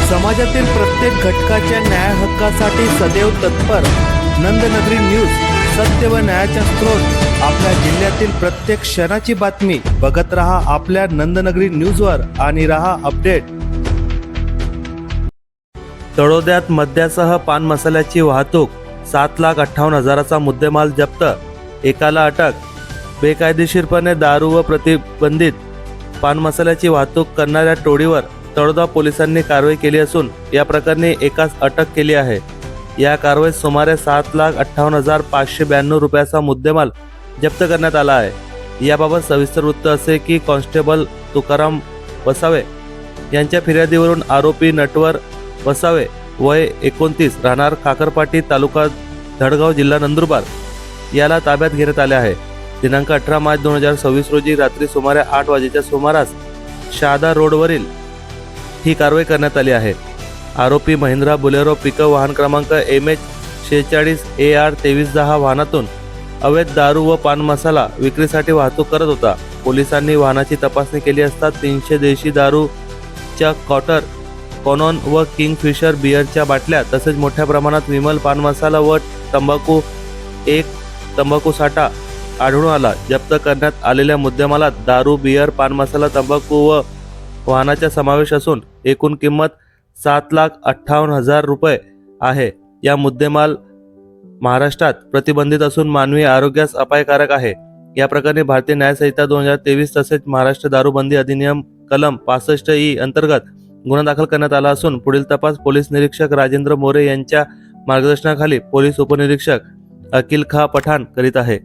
समाजातील प्रत्येक घटकाच्या न्याय हक्कासाठी सदैव तत्पर नंदनगरी न्यूज, सत्य व न्यायाचा स्रोत। आपल्या जिल्ह्यातील प्रत्येक क्षणाची बातमी बघत रहा आपल्या नंदनगरी न्यूजवर आणि रहा अपडेट। तळोद्यात मद्यासह पान मसाल्याची वाहतूक, 7,58,000चा मुद्देमाल जप्त, एकाला अटक। बेकायदेशीरपणे दारू व प्रतिबंधित पान मसाल्याची वाहतूक करणाऱ्या टोळीवर तळोदा पोलिसांनी कारवाई केली असून या प्रकरणी एकास अटक केली आहे। या कारवाईत सुमारे 7,58,592 रुपयाचा मुद्देमाल जप्त करण्यात आला आहे। याबाबत सविस्तर वृत्त असे की कॉन्स्टेबल तुकाराम वसावे यांच्या फिर्यादीवरून आरोपी नटवर वसावे वय 29 राहणार खाकरपाटी तालुका धडगाव जिल्हा नंदुरबार याला ताब्यात घेण्यात आले आहे। दिनांक 18 मार्च 2026 रोजी रात्री सुमारे 8 वाजेच्या सुमारास शहादा रोडवरील ही कारवाई करण्यात आली आहे। आरोपी महिंद्रा बोलेरो पिकअप वाहन क्रमांक MH46 AR 2310 वाहनातून अवैध दारू व पान मसाला विक्रीसाठी वाहतूक करत होता। पोलिसांनी वाहनाची तपासणी केली असता 300 देशी दारूच्या क्वार्टर, कॉनॉन व किंगफिशर बिअरच्या बाटल्या तसेच मोठ्या प्रमाणात विमल पान मसाला व तंबाखू तंबाखू साठा आढळून आला। जप्त करण्यात आलेल्या मुद्देमालात दारू, बिअर, पान मसाला, तंबाखू व वाहनाचा समावेश असून एकूण किंमत 7,58,000 रुपये आहे। या मुद्देमाल महाराष्ट्रात प्रतिबंधित असून मानवी आरोग्यास अपायकारक आहे। या प्रकरणी भारतीय न्याय संहिता 2023 तसेच महाराष्ट्र दारूबंदी अधिनियम कलम 65E अंतर्गत गुन्हा दाखल करण्यात आला असून पुढील तपास पोलीस निरीक्षक राजेंद्र मोरे यांच्या मार्गदर्शनाखाली पोलीस उपनिरीक्षक अकिल खा पठाण करीत आहे।